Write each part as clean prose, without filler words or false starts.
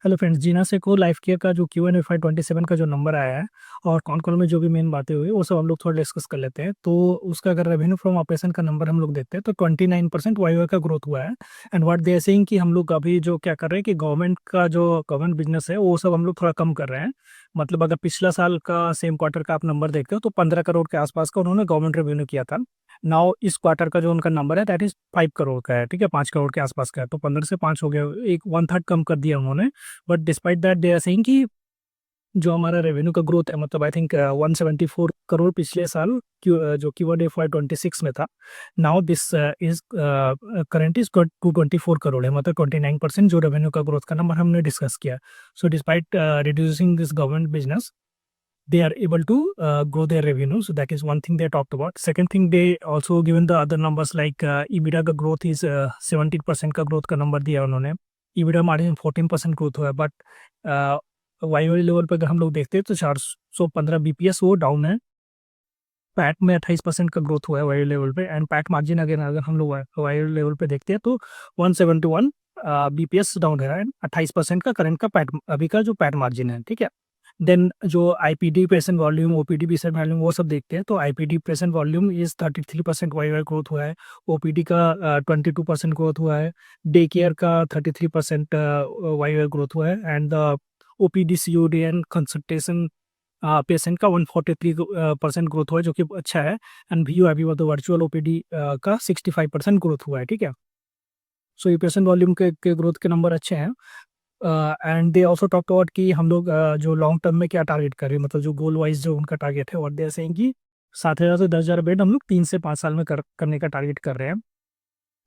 Hello friends, जीना से को life care का जो Q&A 527 का जो नंबर आया है और कौन कॉल में जो भी मेन बातें हुई वो सब हम लोग थोड़ा डिस्कस कर लेते हैं। तो उसका अगर रेवेन्यू फ्रॉम ऑपरेशन का नंबर हम लोग देखते हैं तो 29% वाई का ग्रोथ हुआ है। And what they are saying कि हम लोग अभी जो क्या कर रहे हैं कि गवर्नमेंट का जो गवर्नमेंट बिजनेस है वो सब हम लोग थोड़ा कम कर रहे हैं। मतलब अगर पिछला साल का सेम क्वार्टर का आप नंबर देखते हो तो 15 करोड़ के आसपास का उन्होंने गवर्नमेंट रेवेन्यू किया था। नाउ इस क्वार्टर का जो उनका नंबर है दैट इज 5 करोड़ का है। ठीक है, 5 करोड़ के आसपास का है, तो 15 से 5 हो गया, एक वन थर्ड कम कर दिया उन्होंने। But despite that they are saying कि जो हमारा रेवेन्यू का ग्रोथ है, मतलब आई थिंक 174 करोड़ पिछले साल जो Q1 FY26 में था। Now this is current is 224 crore है, मतलब 29% जो रेवेन्यू का ग्रोथ का नंबर हमने डिस्कस किया। So despite reducing this government business, they are able to grow their revenue. So that is one thing they talked about. Second thing, they also given the other numbers like EBITDA का growth is 17% का growth का number दिया उन्होंने। EBITDA margin 14% growth हुआ है। But why Y level पर अगर हम लोग देखते हैं तो 415 बीपीएस वो डाउन है। पैट में 28% का ग्रोथ हुआ है वाई लेवल पे। एंड पैट मार्जिन अगर हम लोग वाई लेवल पे देखते हैं तो 171 बीपीएस डाउन है। एंड 28% का करंट का पैट अभी का जो पैट मार्जिन है। ठीक है, देन जो IPD patient volume, OPD patient volume वो सब देखते हैं तो IPD patient volume is 33% Y growth हुआ है। ओपीडी का 22% ग्रोथ हुआ है। डे केयर का 33% वाई ग्रोथ हुआ है। And OPD COD and consultation patient का 143% ग्रोथ हुआ है, जो कि अच्छा है। एंड वी अभी वो तो वर्चुअल ओपीडी का 65% ग्रोथ हुआ है। ठीक है, सो ये पेशेंट वॉल्यूम के ग्रोथ के नंबर अच्छे हैं। And they also talk about कि हम लोग जो लॉन्ग टर्म में क्या टारगेट कर रहे हैं, मतलब जो गोल वाइज जो उनका टारगेट है, और दे सेइंग कि 7,000 से 10,000 बेड हम लोग 3 से 5 साल में करने का टारगेट कर रहे हैं।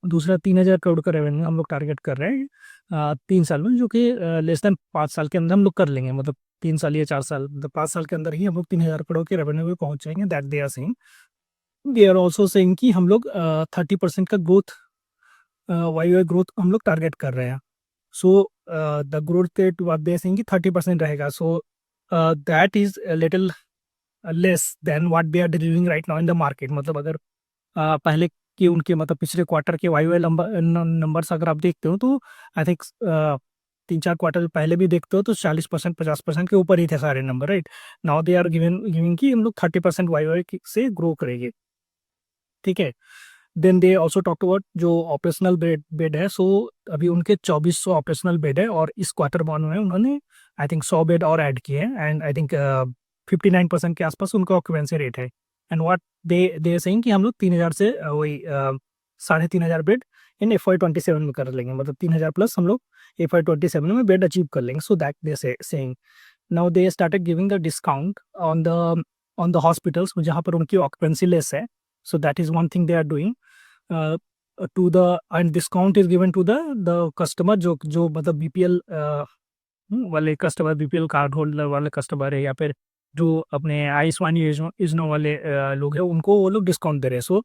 दूसरा, 3,000 करोड़ का रेवेन्यू हम लोग टारगेट कर रहे हैं 3 साल में, जो कि लेस देन 5 साल के अंदर हम लोग कर लेंगे। मतलब 3 साल या 4 साल, मतलब 5 साल के अंदर ही हम लोग 3,000 करोड़ के रेवेन्यू पे पहुंच जाएंगे। That they are saying. They are also saying कि हम लोग 30% का ग्रोथ, वाई ग्रोथ हम लोग टारगेट कर रहे हैं। So the growth rate what they are saying कि 30% रहेगा। So that is little less than what they are delivering right now in the market. मतलब अगर पहले की उनके, मतलब पिछले क्वार्टर के वाई नंबर्स अगर आप देखते हो तो आई थिंक 3-4 क्वार्टर पहले भी देखते हो तो 40% 50% के ऊपर ही थे सारे नंबर, right. Now they are giving कि हम लोग 30% वाई से ग्रो करेंगे। ठीक है, then they also talk about जो ऑपरेशनल बेड है। सो अभी उनके 2400 ऑपरेशनल बेड है, और इस क्वार्टर वन में उन्होंने आई थिंक 100 बेड और ऐड किए हैं। एंड आई थिंक 59% के आसपास उनका ऑक्यूपेंसी रेट है। एंड व्हाट दे सेइंग कि हम लोग 3,000 से वही 3,500 बेड इन FY27 में कर लेंगे, मतलब 3,000 प्लस हम लोग FY27 में बेड अचीव कर लेंगे। So that they saying. Now they started giving the discount on the hospitals जहाँ पर उनकी ऑक्यूपेंसी लेस है। So that is one thing they are doing uh, to the, and discount is given to the customer जो मतलब BPL वाले customer, BPL card holder वाले customer है, या फिर जो अपने आयुष्मान योजना वाले लोग हैं, उनको वो लोग डिस्काउंट दे रहे हैं। सो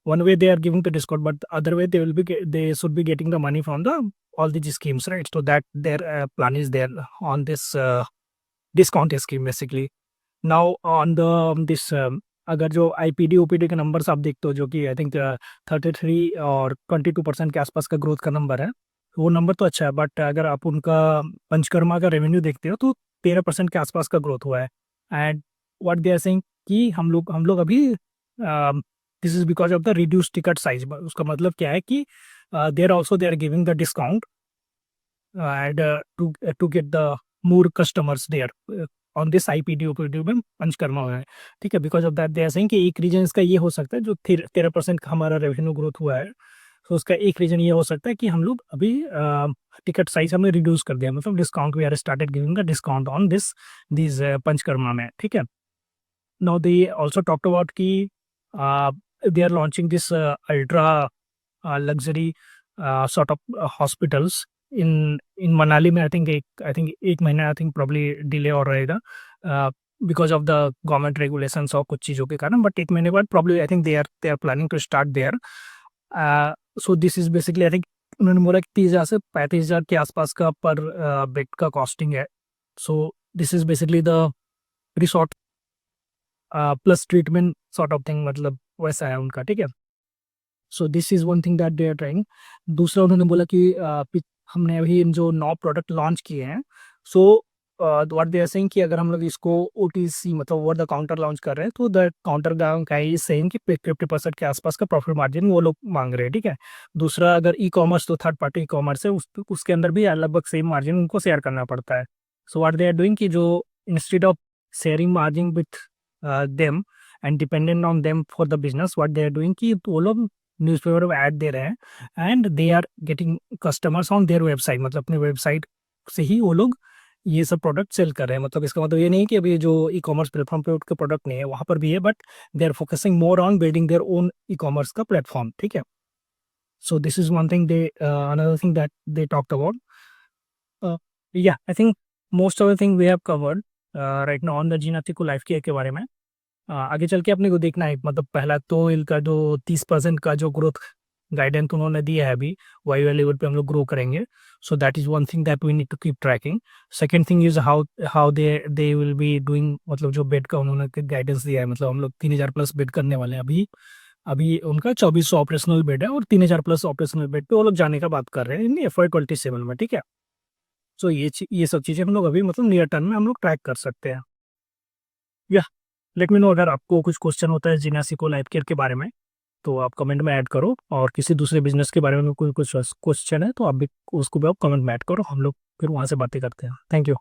one way they are giving the discount, but the other way they should be getting the money from the all these schemes, right? So that their plan is there on this discount scheme basically. Now on the this, अगर जो IPD OPD के numbers आप देखते हो, जो कि I think 33 और 22% के आसपास का ग्रोथ का नंबर है, वो नंबर तो अच्छा है। बट अगर आप उनका पंचकर्मा का रेवेन्यू देखते हो तो 13% के आसपास का ग्रोथ हुआ है। And what they are saying कि हम लोग अभी this is because of the reduce ticket size. उसका मतलब क्या है कि they are giving the discount and to get the more customers there on this IPD OPD में पंचकर्मा हुआ है। ठीक है, because of that they are saying कि एक रीजन इसका ये हो सकता है, जो 13% का हमारा रेवेन्यू ग्रोथ हुआ है। तो उसका एक रीजन ये हो सकता है कि हम लोग अभी टिकट साइज हमने रिड्यूस कर दिया, मतलब discount, we are started giving the discount on this panchakarma में। ठीक है, now they also talked about कि they are launching this ultra luxury sort of hospitals in Manali में। आई थिंक एक महीना आई थिंक प्रॉब्ली डिले और रहेगा because of the government regulations और कुछ चीज़ों के कारण। बट एक महीने बाद probably I think they are planning to start there. So this is basically I think उन्होंने बोला कि 30,000 से 35,000 के आसपास का पर बेड का कॉस्टिंग है। So this is basically the resort plus treatment sort of thing, मतलब वैसा है उनका। ठीक है, so this is one thing that they are trying. दूसरा, उन्होंने बोला कि हमने अभी जो 9 प्रोडक्ट लॉन्च किए हैं, so what they are saying कि अगर हम लोग इसको ओटीसी मतलब ओवर द काउंटर लॉन्च कर रहे हैं तो द काउंटर का इज सेइंग कि 50% के आसपास का प्रॉफिट मार्जिन वो लोग मांग रहे हैं, ठीक है। दूसरा, अगर ई कॉमर्स तो थर्ड पार्टी ई कॉमर्स है, उसके अंदर भी लगभग सेम मार्जिन उनको शेयर करना पड़ता है। So what they are doing कि जो instead of sharing margin with them and dependent on them for the business, what they are doing कि वो लोग न्यूज़पेपर में ऐड दे रहे हैं and they are getting customers on their website, मतलब अपने वेबसाइट से ही वो लोग ये सब प्रोडक्ट सेल कर रहे हैं। मतलब इसका मतलब ये नहीं कि अभी जो ई कॉमर्स प्लेटफॉर्म पे उनके प्रोडक्ट नहीं है, वहाँ पर भी है, but they are focusing more on building their own e commerce का प्लेटफॉर्म, ठीक है। So this is one thing they another thing that they talked about. या I think most of the thing we have covered right now on the जीनाती को life के बारे में। आगे चल के अपने को देखना है, मतलब पहला तो इनका जो 30% का जो ग्रोथ गाइडेंस उन्होंने दिया है अभी, वाई लेवल पे हम लोग ग्रो करेंगे। So that is one thing that we need to keep tracking. Second thing is how how they will be doing, मतलब जो बेड का उन्होंने गाइडेंस दिया है, मतलब हम लोग 3,000 प्लस बेड करने वाले हैं अभी। अभी उनका 2400 ऑपरेशनल बेड है और 3,000 प्लस ऑपरेशनल बेड पे वो लोग जाने का बात कर रहे हैं इन FY 27 में, ठीक है। सो ये सब चीज़ें हम लोग अभी मतलब नियर टर्म में हम लोग ट्रैक कर सकते हैं। या लेट मी नो अगर आपको कुछ क्वेश्चन होता है जिनासी को लाइफ केयर के बारे में, तो आप कमेंट में ऐड करो, और किसी दूसरे बिजनेस के बारे में कोई कुछ क्वेश्चन है तो आप भी उसको भी आप कमेंट में ऐड करो, हम लोग फिर वहाँ से बातें करते हैं। Thank you.